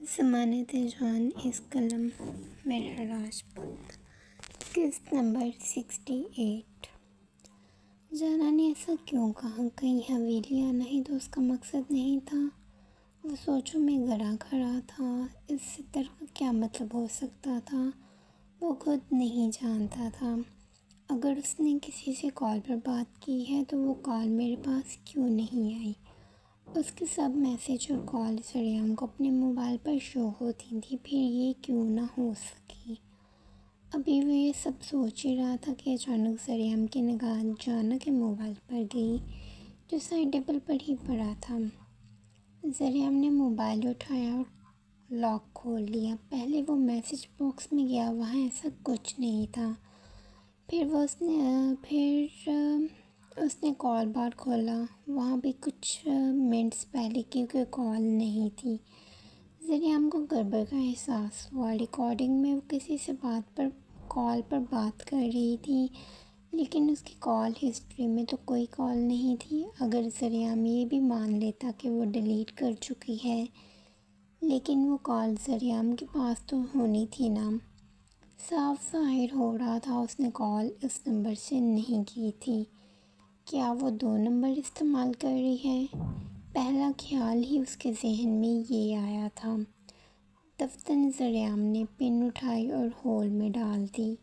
ضمانت جان اس قلم میرا راجپوت قسط نمبر 68۔ جانا نے ایسا کیوں کہا؟ کہیں حویلی آنا ہی تو اس کا مقصد نہیں تھا؟ وہ سوچوں میں گڑا کھڑا تھا۔ اس ستر کا کیا مطلب ہو سکتا تھا؟ وہ خود نہیں جانتا تھا۔ اگر اس نے کسی سے کال پر بات کی ہے تو وہ کال میرے پاس کیوں نہیں آئی؟ اس کے سب میسج اور کال سریام کو اپنے موبائل پر شو ہوتی تھی، پھر یہ کیوں نہ ہو سکی؟ ابھی وہ یہ سب سوچ ہی رہا تھا کہ اچانک سریام کی نگاہ جانا کے موبائل پر گئی جو سائڈ ٹیبل پر ہی پڑا تھا۔ سریام نے موبائل اٹھایا اور لاک کھول لیا۔ پہلے وہ میسج باکس میں گیا، وہاں ایسا کچھ نہیں تھا۔ پھر اس نے کال بار کھولا، وہاں بھی کچھ منٹس پہلے کی کوئی کال نہیں تھی۔ سریام کو گڑبڑ کا احساس ہوا۔ ریکارڈنگ میں وہ کسی سے کال پر بات کر رہی تھی، لیکن اس کی کال ہسٹری میں تو کوئی کال نہیں تھی۔ اگر سریام یہ بھی مان لیتا کہ وہ ڈیلیٹ کر چکی ہے، لیکن وہ کال سریام کے پاس تو ہونی تھی نا۔ صاف ظاہر ہو رہا تھا اس نے کال اس نمبر سے نہیں کی تھی۔ کیا وہ 2 نمبر استعمال کر رہی ہے؟ پہلا خیال ہی اس کے ذہن میں یہ آیا تھا۔ دفتن سریام نے پن اٹھائی اور ہول میں ڈال دی۔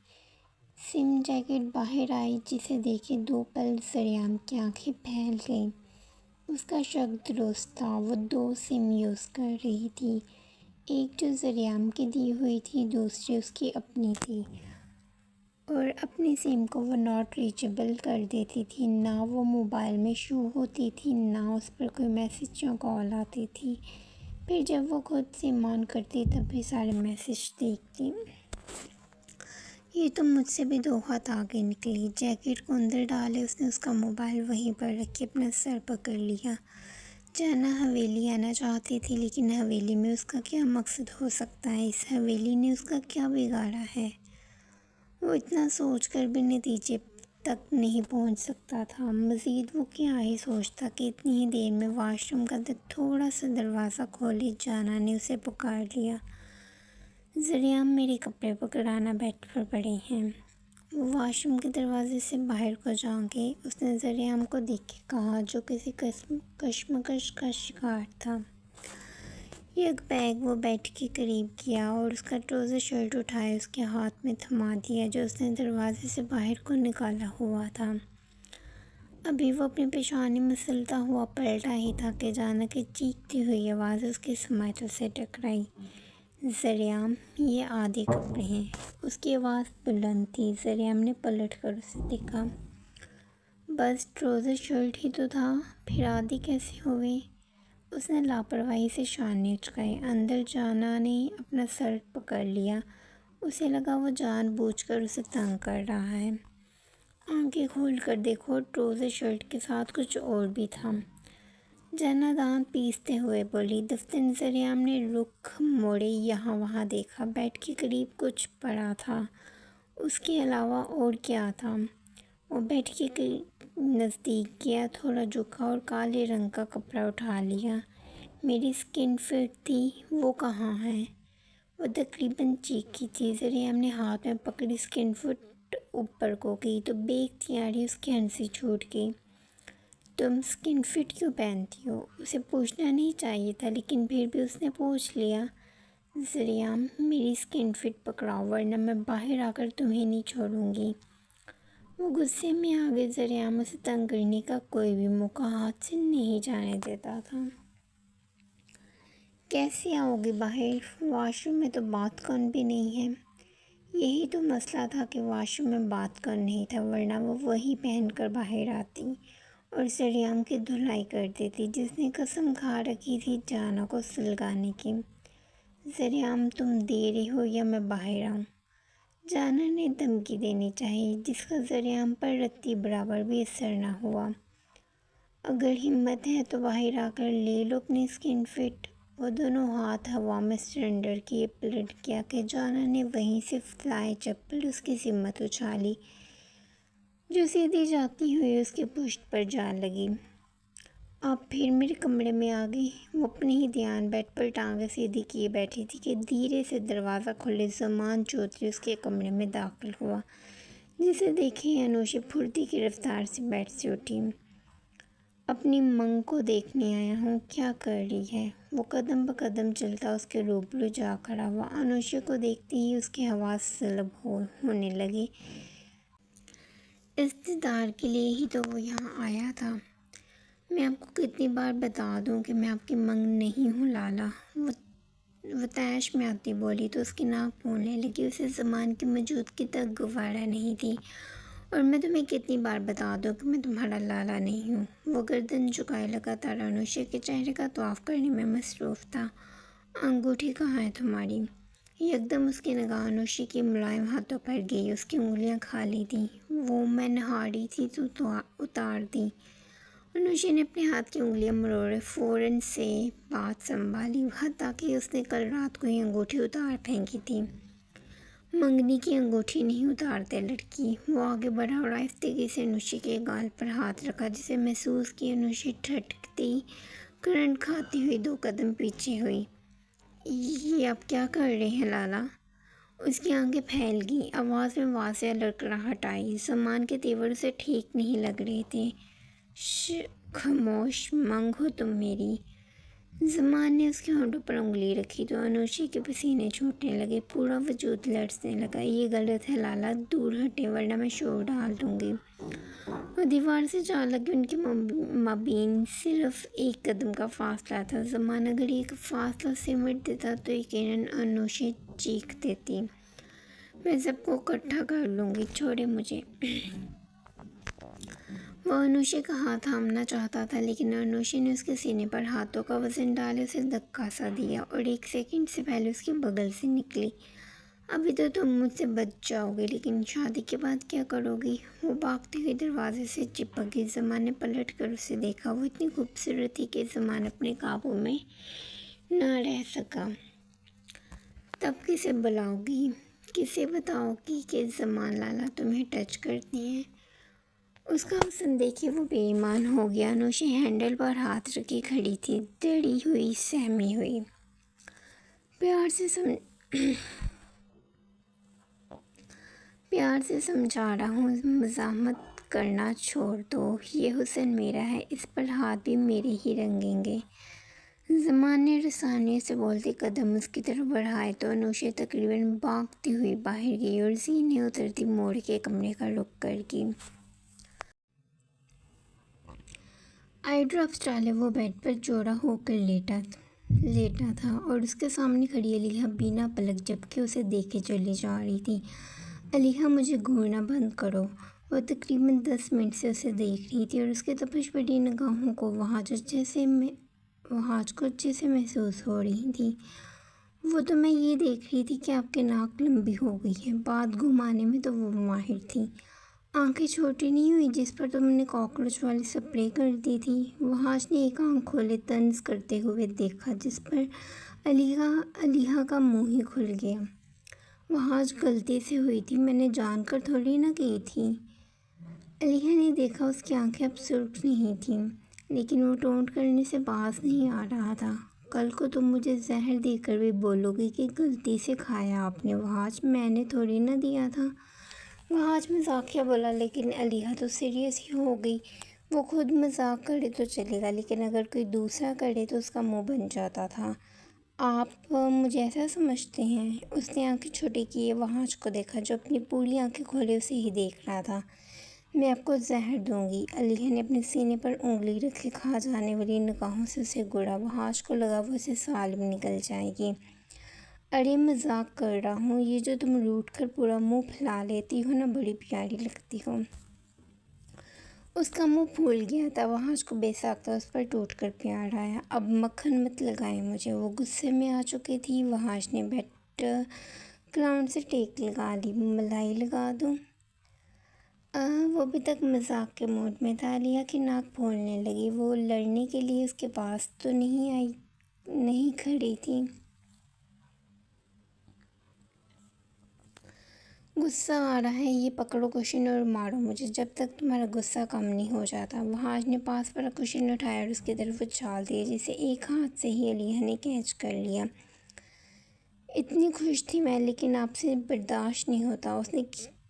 سم جیکٹ باہر آئی، جسے دیکھے 2 پل سریام کی آنکھیں پھیل گئیں۔ اس کا شک درست تھا، وہ 2 سم یوز کر رہی تھی، ایک جو سریام کی دی ہوئی تھی، دوسری اس کی اپنی تھی، اور اپنی سم کو وہ ناٹ ریچیبل کر دیتی تھی۔ نہ وہ موبائل میں شو ہوتی تھی، نہ اس پر کوئی میسج یا کال آتی تھی۔ پھر جب وہ خود سم آن کرتی تب بھی سارے میسج دیکھتی۔ یہ تو مجھ سے بھی 2 ہاتھ آگے نکلی۔ جیکٹ کو اندر ڈالے اس نے اس کا موبائل وہیں پر رکھ کے اپنا سر پکڑ لیا۔ جانا حویلی آنا چاہتی تھی، لیکن حویلی میں اس کا کیا مقصد ہو سکتا ہے؟ اس حویلی نے اس کا کیا بگاڑا ہے؟ وہ اتنا سوچ کر بھی نتیجے تک نہیں پہنچ سکتا تھا۔ مزید وہ کیا ہی سوچتا کہ اتنی ہی دیر میں واش روم کا تھوڑا سا دروازہ کھولے جانا نے اسے پکار لیا، سریام میرے کپڑے پکڑانا بیڈ پر پڑے ہیں۔ وہ واش روم کے دروازے سے باہر کو جھانکے اس نے سریام کو دیکھ کے کہا، جو کسی کشمکش کا شکار تھا۔ یک بیگ وہ بیڈ کے قریب کیا اور اس کا ٹراؤزر شرٹ اٹھائے اس کے ہاتھ میں تھما دیا، جو اس نے دروازے سے باہر کو نکالا ہوا تھا۔ ابھی وہ اپنی پیشانی مسلتا ہوا پلٹا ہی تھا کہ جانا کی چیختی ہوئی آواز اس کے سماعتوں سے ٹکرائی۔ سریام، یہ آدھی کپڑے ہیں۔ اس کی آواز بلند تھی۔ سریام نے پلٹ کر اسے دیکھا۔ بس ٹراؤزر شرٹ ہی تو تھا، پھر آدھی کیسے ہوئے؟ اس نے لاپرواہی سے شانے اچکائے۔ اندر جانا نے اپنا سر پکڑ لیا۔ اسے لگا وہ جان بوجھ کر اسے تنگ کر رہا ہے۔ آنکھیں کھول کر دیکھو، ٹراؤزر شرٹ کے ساتھ کچھ اور بھی تھا۔ جانا دانت پیستے ہوئے بولی۔ دفتن سریام نے رخ موڑے، یہاں وہاں دیکھا، بیڈ کے قریب کچھ پڑا تھا۔ اس کے علاوہ اور کیا تھا؟ وہ بیڈ کے نزدیک گیا، تھوڑا جھکا اور کالے رنگ کا کپڑا اٹھا لیا۔ میری اسکن فٹ تھی، وہ کہاں ہے؟ وہ تقریباً چیخی تھی۔ سریام نے ہاتھ میں پکڑی اسکن فٹ اوپر کو کی تو بے اختیاری اس کی ہنسی چھوٹ گئی۔ تم اسکن فٹ کیوں پہنتی ہو؟ اسے پوچھنا نہیں چاہیے تھا، لیکن پھر بھی اس نے پوچھ لیا۔ سریام، میری اسکن فٹ پکڑاؤ ورنہ میں باہر آ کر تمہیں نہیں چھوڑوں گی۔ وہ غصے میں آ گئی۔ سریام اسے تنگ کرنے کا کوئی بھی موقع ہاتھ سے نہیں جانے دیتا تھا۔ کیسے آؤ گی باہر؟ واش روم میں تو باتھ کون بھی نہیں ہے۔ یہی تو مسئلہ تھا کہ واش روم میں باتھ کون نہیں تھا، ورنہ وہ وہی پہن کر باہر آتی اور سریام کی دھلائی کر دیتی، جس نے قسم کھا رکھی تھی جانا کو سلگانے کی۔ سریام، تم دے رہی ہو یا میں باہر آؤں؟ جانا نے دھمکی دینی چاہی، جس کا سریام پر رتی برابر بھی اثر نہ ہوا۔ اگر ہمت ہے تو باہر آ کر لے لو اپنی اسکن فٹ۔ وہ دونوں ہاتھ ہوا میں سرنڈر کیے پلٹ گیا کہ جانا نے وہیں سے فلائی چپل اس کی سمت اچھالی، جو سیدھی جاتی ہوئی اس کی پشت پر جا لگی۔ آپ پھر میرے کمرے میں آ گئی۔ وہ اپنے ہی دھیان بیڈ پر ٹانگیں سیدھی کیے بیٹھی تھی کہ دھیرے سے دروازہ کھولے زمان چودھری اس کے کمرے میں داخل ہوا، جسے دیکھے انوشی پھرتی کی رفتار سے بیڈ سے اٹھی۔ اپنی منگ کو دیکھنے آیا ہوں، کیا کر رہی ہے؟ وہ قدم بقدم چلتا اس کے روبرو جا کھڑا ہوا۔ انوشی کو دیکھتے ہی اس کے حواس سلب ہونے لگے۔ اس دیدار کے لیے ہی تو وہ یہاں آیا تھا۔ میں آپ کو کتنی بار بتا دوں کہ میں آپ کی منگ نہیں ہوں لالا، وہ تیش میں آتی بولی تو اس کی ناک پھولنے لگی۔ اسے زمان کی موجودگی تک گوارا نہیں تھی۔ اور میں تمہیں کتنی بار بتا دوں کہ میں تمہارا لالا نہیں ہوں۔ وہ گردن جھکائے لگاتار انوشی کے چہرے کا طواف کرنے میں مصروف تھا۔ انگوٹھی کہاں ہے تمہاری؟ یکدم اس کی نگاہ انوشی کی ملائم ہاتھوں پر گئی۔ اس کی انگلیاں خالی تھیں۔ وہ میں نہا رہی تھی تو اتار دی۔ انوشی نے اپنے ہاتھ کی انگلیاں مروڑے فوراً سے بات سنبھالی، حتیٰ کہ اس نے کل رات کو ہی انگوٹھی اتار پھینکی تھی۔ منگنی کی انگوٹھی نہیں اتارتے لڑکی۔ وہ آگے بڑھا اور آہستگی سے انوشی کے گال پر ہاتھ رکھا، جسے محسوس کی انوشی ٹھٹکتی کرنٹ کھاتی ہوئی 2 قدم پیچھے ہوئی۔ یہ آپ کیا کر رہے ہیں لالا؟ اس کی آنکھیں پھیل گئیں، آواز میں واضح لڑکڑاہٹ آئی۔ زمان کے تیور اسے ٹھیک نہیں لگ رہے تھے۔ خاموش، منگ ہو تم میری۔ زمان نے اس کے ہونٹوں پر انگلی رکھی تو انوشی کے پسینے چھوٹنے لگے، پورا وجود لرزنے لگا۔ یہ غلط ہے لالا، دور ہٹیں ورنہ میں شور ڈال دوں گی۔ وہ دیوار سے جا لگی۔ ان کے مابین صرف 1 قدم کا فاصلہ تھا۔ زمان اگر یہ فاصلہ سمیٹ دیتا تو یقیناً انوشی چیخ دیتی۔ میں سب کو اکٹھا کر لوں گی، چھوڑیں مجھے۔ وہ انوشی کا ہاتھ تھامنا چاہتا تھا، لیکن انوشی نے اس کے سینے پر ہاتھوں کا وزن ڈالے اسے دھکا سا دیا اور 1 سیکنڈ سے پہلے اس کے بغل سے نکلی۔ ابھی تو تم مجھ سے بچ جاؤ گے، لیکن شادی کے بعد کیا کرو گی؟ وہ بھاگتی ہوئی دروازے سے چپک گئی۔ زمان نے پلٹ کر اسے دیکھا۔ وہ اتنی خوبصورت تھی کہ زمان اپنے قابو میں نہ رہ سکا۔ تب کسے بلاؤ گی؟ کسے بتاؤ گی کہ زمان لالا تمہیں ٹچ کرتی ہیں؟ اس کا حسن دیکھے وہ بے ایمان ہو گیا۔ انوشی ہینڈل پر ہاتھ رکھے کھڑی تھی، ڈری ہوئی، سہمی ہوئی۔ پیار سے سمجھا رہا ہوں، مزاحمت کرنا چھوڑ دو۔ یہ حسن میرا ہے، اس پر ہاتھ بھی میرے ہی رنگیں گے۔ زمان نے رسانیے سے بولتے قدم اس کی طرف بڑھائے تو انوشی تقریباً بھاگتی ہوئی باہر گئی اور زینے اترتی موڑ کے کمرے کا رخ کر گئی۔ آئی ڈراپس ڈالے وہ بیڈ پر چوڑا ہو کر لیٹا تھا اور اس کے سامنے کھڑی علیحہ بنا پلک جھپکے اسے دیکھے چلی جا رہی تھی۔ علیحہ مجھے گھورنا بند کرو۔ وہ تقریباً 10 منٹ سے اسے دیکھ رہی تھی اور اس کے تپش بھری نگاہوں کو وہ آج کچھ جیسے محسوس ہو رہی تھی۔ وہ تو میں یہ دیکھ رہی تھی کہ آپ کی ناک لمبی ہو گئی ہے۔ بات گھمانے میں تو وہ ماہر تھی۔ آنکھیں چھوٹی نہیں ہوئی جس پر تم نے کاکروچ والی سپرے کر دی تھی؟ وحاش نے ایک آنکھ کھولے طنز کرتے ہوئے دیکھا، جس پر علیحہ کا منہ ہی کھل گیا۔ وحاش غلطی سے ہوئی تھی، میں نے جان کر تھوڑی نہ کی تھی۔ علیحہ نے دیکھا اس کی آنکھیں اب سرخ نہیں تھیں، لیکن وہ ٹونٹ کرنے سے باز نہیں آ رہا تھا۔ کل کو تم مجھے زہر دے کر بھی بولو گی کہ غلطی سے کھایا آپ نے وحاش، میں نے تھوڑی نہ دیا تھا۔ وحاش مزاحیہ بولا، لیکن علیحہ تو سیریس ہی ہو گئی۔ وہ خود مذاق کرے تو چلے گا، لیکن اگر کوئی دوسرا کرے تو اس کا منہ بن جاتا تھا۔ آپ مجھے ایسا سمجھتے ہیں؟ اس نے آنکھیں چھوٹی کیے وحاش کو دیکھا، جو اپنی پوری آنکھیں کھولے اسے ہی دیکھ رہا تھا۔ میں آپ کو زہر دوں گی۔ علیحہ نے اپنے سینے پر انگلی رکھے کھا جانے والی نگاہوں سے اسے گھوڑا۔ وحاش کو لگا وہ اسے سالم نکل جائے گی۔ ارے مذاق کر رہا ہوں، یہ جو تم روٹھ کر پورا منہ پھیلا لیتی ہو نا، بڑی پیاری لگتی ہو۔ اس کا منہ پھول گیا تھا۔ وحاش کو بے ساختہ اس پر ٹوٹ کر پیار آیا۔ اب مکھن مت لگائیں مجھے، وہ غصے میں آ چکی تھی۔ وحاش نے بیڈ کلاؤن سے ٹیک لگا لی۔ ملائی لگا دوں؟ وہ ابھی تک مذاق کے موڈ میں تھا۔ علیحہ کی ناک پھولنے لگی۔ وہ لڑنے کے لیے اس کے پاس تو نہیں کھڑی تھی۔ غصہ آ رہا ہے، یہ پکڑو کوشن اور مارو مجھے جب تک تمہارا غصہ کم نہیں ہو جاتا۔ وہاج نے پاس پڑا کوشن اٹھایا اور اس کی طرف اچھال دیا، جسے ایک ہاتھ سے ہی علیہ نے کیچ کر لیا۔ اتنی خوش تھی میں، لیکن آپ سے برداشت نہیں ہوتا۔ اس نے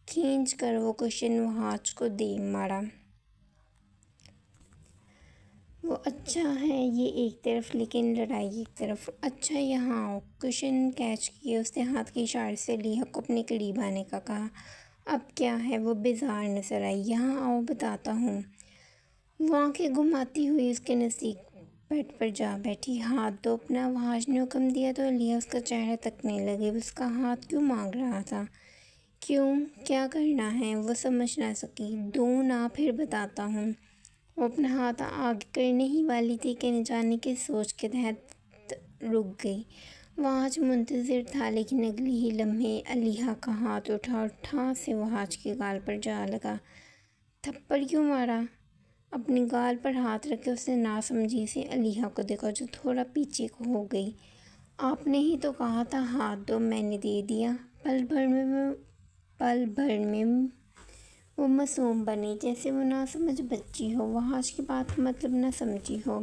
کھینچ کر وہ کوشن وہاج کو دے مارا۔ وہ اچھا ہے یہ ایک طرف، لیکن لڑائی ایک طرف۔ اچھا یہاں آؤ۔ کوشن کیچ کیے اس نے ہاتھ کے اشارے سے علیہ کو اپنے قریب آنے کا کہا۔ اب کیا ہے؟ وہ بیزار نظر آئی۔ یہاں آؤ بتاتا ہوں۔ وہ آنکھیں گھماتی ہوئی اس کے نزدیک بیڈ پر جا بیٹھی۔ ہاتھ دو اپنا، وہاج نے حکم دیا تو علیہ اس کا چہرہ تکنے لگی۔ اس کا ہاتھ کیوں مانگ رہا تھا؟ کیوں؟ کیا کرنا ہے؟ وہ سمجھ نہ سکی۔ دو نا، پھر بتاتا ہوں۔ وہ اپنا ہاتھ آگے کرنے ہی والی تھی کہ نہ جانے کس سوچ کے تحت رک گئی۔ وہاج منتظر تھا، لیکن اگلے ہی لمحے علیہ کا ہاتھ اٹھا اور ٹھاس سے وہاج کے گال پر جا لگا۔ تھپڑ کیوں مارا؟ اپنی گال پر ہاتھ رکھے اس نے ناسمجھی سے علیہ کو دیکھا، جو تھوڑا پیچھے کو ہو گئی۔ آپ نے ہی تو کہا تھا ہاتھ دو، میں نے دے دیا۔ پل بھر میں وہ معصوم بنی، جیسے وہ ناسمجھ بچی ہو، وہاج کی بات کا مطلب نہ سمجھی ہو۔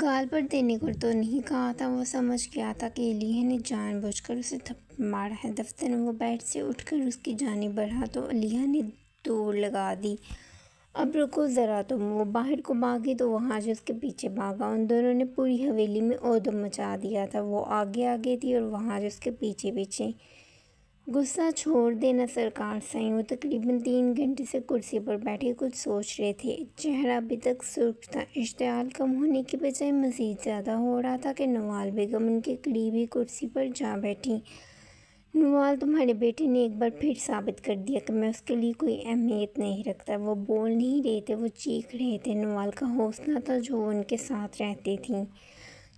گال پر دینے کو تو نہیں کہا تھا۔ وہ سمجھ گیا تھا کہ علیہ نے جان بوجھ کر اسے تھپڑ مارا ہے۔ دفتر میں وہ بیڈ سے اٹھ کر اس کی جانب بڑھا تو علیہ نے دوڑ لگا دی۔ اب رکو ذرا تم۔ وہ باہر کو بھاگی تو وہاج اس کے پیچھے بھاگا۔ ان دونوں نے پوری حویلی میں ادھم مچا دیا تھا۔ وہ آگے آگے تھی اور وہاج اس کے پیچھے پیچھے۔ غصہ چھوڑ دینا سرکار سائیں۔ وہ تقریباً 3 گھنٹے سے کرسی پر بیٹھے کچھ سوچ رہے تھے۔ چہرہ ابھی تک سرخ تھا، اشتعال کم ہونے کی بجائے مزید زیادہ ہو رہا تھا کہ نوال بیگم ان کے قریب ہی کرسی پر جا بیٹھی۔ نوال، تمہارے بیٹے نے ایک بار پھر ثابت کر دیا کہ میں اس کے لیے کوئی اہمیت نہیں رکھتا۔ وہ بول نہیں رہے تھے، وہ چیخ رہے تھے۔ نوال کا حوصلہ تھا جو وہ ان کے ساتھ رہتی تھیں۔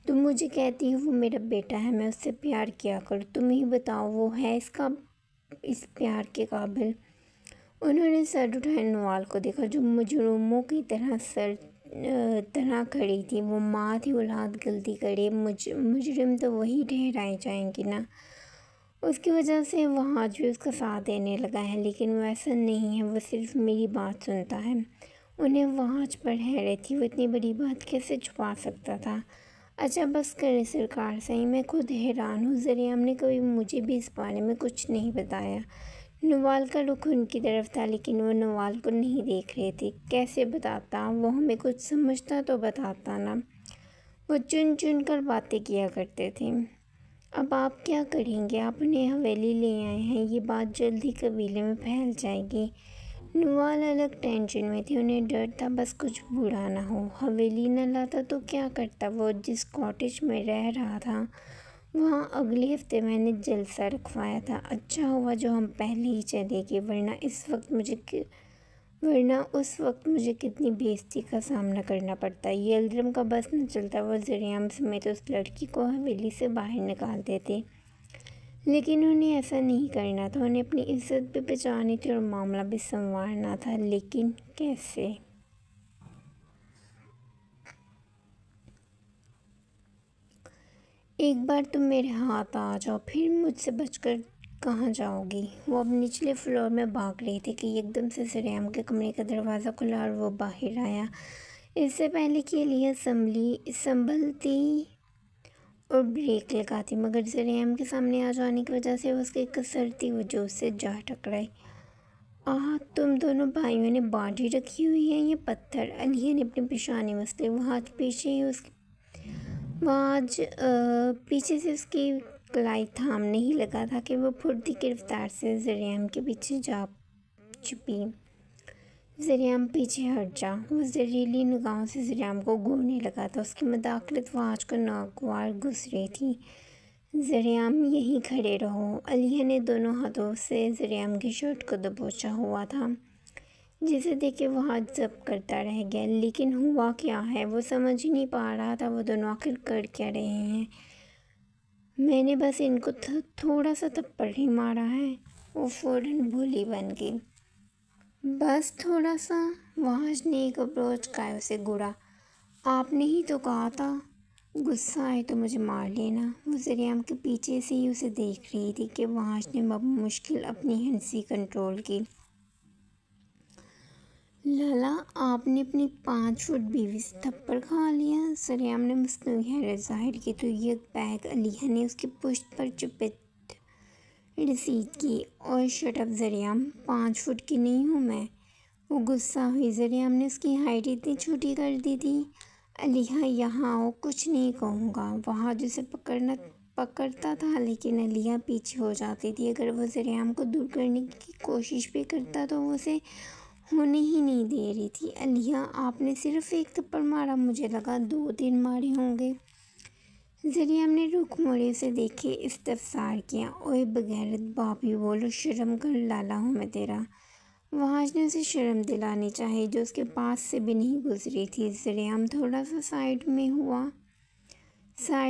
تم مجھے کہتی ہو وہ میرا بیٹا ہے، میں اس سے پیار کیا کروں، تم ہی بتاؤ وہ ہے اس پیار کے قابل؟ انہوں نے سر اٹھائے نوال کو دیکھا، جو مجروموں کی طرح کھڑی تھی۔ وہ ماں تھی، اولاد غلطی کرے، مجرم تو وہی ٹھہرائے جائیں گے نا۔ اس کی وجہ سے وہاج بھی اس کا ساتھ دینے لگا ہے، لیکن وہ ایسا نہیں ہے، وہ صرف میری بات سنتا ہے۔ انہیں وہاج پر حیرت تھی، وہ اتنی بڑی بات کیسے چھپا سکتا تھا؟ اچھا بس کریں سرکار سائیں، میں خود حیران ہوں، ذریعہ نے کبھی مجھے بھی اس بارے میں کچھ نہیں بتایا۔ نوال کا رخ ان کی طرف تھا، لیکن وہ نوال کو نہیں دیکھ رہے تھے۔ کیسے بتاتا؟ وہ ہمیں کچھ سمجھتا تو بتاتا نا۔ وہ چن چن کر باتیں کیا کرتے تھے۔ اب آپ کیا کریں گے؟ آپ انہیں حویلی لے آئے ہیں، یہ بات جلد ہی قبیلے میں پھیل جائے گی۔ نوال الگ ٹینشن میں تھی، انہیں ڈر تھا بس کچھ برا نہ ہو۔ حویلی نہ لاتا تو کیا کرتا؟ وہ جس کاٹیج میں رہ رہا تھا وہاں اگلے ہفتے میں نے جلسہ رکھوایا تھا۔ اچھا ہوا جو ہم پہلے ہی چلے گئے، ورنہ اس وقت مجھے کتنی بے عزتی کا سامنا کرنا پڑتا۔ یلدرم کا بس نہ چلتا، وہ ذریعہ سمیت اس لڑکی کو حویلی سے باہر نکال دیتے، لیکن انہیں ایسا نہیں کرنا تھا۔ انہیں اپنی عزت بھی بچانی تھی اور معاملہ بھی سنوارنا تھا، لیکن کیسے؟ ایک بار تم میرے ہاتھ آ جاؤ، پھر مجھ سے بچ کر کہاں جاؤ گی؟ وہ اب نچلے فلور میں بھاگ رہے تھے کہ ایک دم سے ذریعہ کے کمرے کا دروازہ کھلا اور وہ باہر آیا۔ اس سے پہلے کہ علیہ سنبھلتی اور بریک لگاتی، مگر ذریعہ کے سامنے آ جانے کی وجہ سے اس کی کسرتی وجود سے جا ٹکرائی۔ تم دونوں بھائیوں نے باڈی رکھی ہوئی ہے یا پتھر؟ علیہ نے اپنی پیشانی مسلی۔ وہاج پیچھے سے اس کی کلائی تھامنے ہی لگا تھا کہ وہ پھرتی کی رفتار سے ذریعہ کے پیچھے جا چھپی۔ ذریعہ پیچھے ہٹ جا۔ وہ زہریلی نگاہوں سے ذریعہ کو گھورنے لگا تھا، اس کی مداخلت وہاج کو ناگوار گزر رہی تھی۔ ذریعہ یہیں کھڑے رہو۔ علیہ نے دونوں ہاتھوں سے ذریعہ کی شرٹ کو دبوچا ہوا تھا، جسے دیکھ کے وہاج ضبط کرتا رہ گیا۔ لیکن ہوا کیا ہے؟ وہ سمجھ ہی نہیں پا رہا تھا، وہ دونوں آخر کر کیا رہے ہیں؟ میں نے بس ان کو تھوڑا سا تھپڑ ہی مارا ہے۔ وہ فوراً بھولی بن گئی۔ بس تھوڑا سا؟ وہاج نے ایک اپروچ کا اسے گھورا۔ آپ نے ہی تو کہا تھا۔ غصہ آئے تو مجھے مار لینا۔ وہ ذریعہ کے پیچھے سے ہی اسے دیکھ رہی تھی کہ وہاج نے بمشکل اپنی ہنسی کنٹرول کی۔ لالا، آپ نے اپنی 5 فٹ بیوی سے تھپڑ کھا لیا؟ سریام نے مصنوعی حیرت ظاہر کی تو یک بیگ علیحہ نے اس کی پشت پر چپیٹ رسید کی۔ اور شٹ اپ ذریعہ، 5 فٹ کی نہیں ہوں میں۔ وہ غصہ ہوئی۔ ذریعہ نے اس کی ہائٹ اتنی چھوٹی کر دی تھی۔ علیحہ یہاں آؤ، کچھ نہیں کہوں گا۔ وہاج اسے پکڑتا تھا لیکن علیحہ پیچھے ہو جاتی تھی۔ اگر وہ ذریعہ کو دور کرنے کی کوشش بھی کرتا تو وہ اسے ہونے ہی نہیں دے رہی تھی۔ علیحہ، آپ نے صرف ایک تھپڑ مارا، مجھے لگا 2-3 مارے ہوں گے۔ ذریعہ نے رخ موڑے اسے دیکھے استفسار کیا۔ اوئے بغیرت، باپی بولو، شرم کر، لالا ہوں میں تیرا۔ وہاج نے اسے شرم دلانی چاہی جو اس کے پاس سے بھی نہیں گزری تھی۔ ذریعہ تھوڑا سا سائیڈ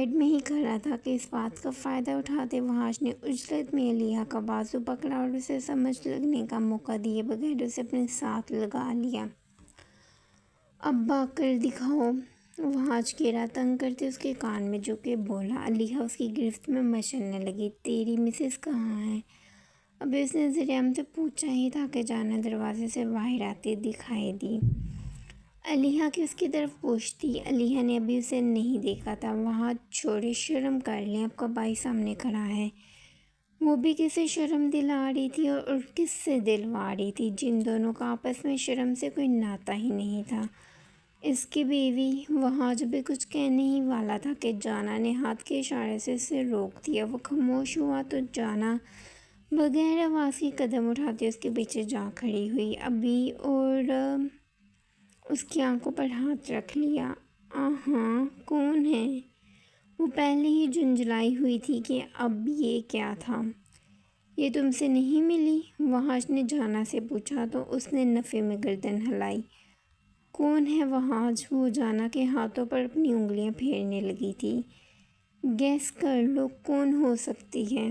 میں ہی کھڑا تھا کہ اس بات کا فائدہ اٹھاتے وہاج نے عجلت میں علیحہ کا بازو پکڑا اور اسے سمجھ لگنے کا موقع دیے بغیر اسے اپنے ساتھ لگا لیا۔ اب بھاگ کر دکھاؤ، وہاج کہہ تنگ کرتے اس کے کان میں جھک بولا۔ علیحہ اس کی گرفت میں مچلنے لگی۔ تیری مسز کہاں ہے؟ ابھی اس نے ذریعہ سے پوچھا ہی تھا کہ جانا دروازے سے باہر آتی دکھائی دی۔ علیحہ کی اس کی طرف پوچھتی۔ علیحہ نے ابھی اسے نہیں دیکھا تھا۔ وہاج، چھوڑے، شرم کر لیں، آپ کا بھائی سامنے کھڑا ہے۔ وہ بھی کسے شرم دلا رہی تھی اور کس سے دلوا رہی تھی؟ جن دونوں کا آپس میں شرم سے کوئی ناتا ہی نہیں تھا۔ اس کی بیوی۔ وہاج بھی کچھ کہنے ہی والا تھا کہ جانا نے ہاتھ کے اشارے سے اسے روک دیا۔ وہ خاموش ہوا تو جانا بغیر آواز کی قدم اٹھاتی اس کے پیچھے جا کھڑی ہوئی۔ ابھی اور اس کی آنکھوں پر ہاتھ رکھ لیا۔ ہاں، کون ہے؟ وہ پہلے ہی جھنجھلائی ہوئی تھی کہ اب یہ کیا تھا۔ یہ تم سے نہیں ملی؟ وہاج نے جانا سے پوچھا تو اس نے نفی میں گردن ہلائی۔ کون ہے وہاج؟ وہ جانا کے ہاتھوں پر اپنی انگلیاں پھیرنے لگی تھی۔ گیس کر لو کون ہو سکتی ہے۔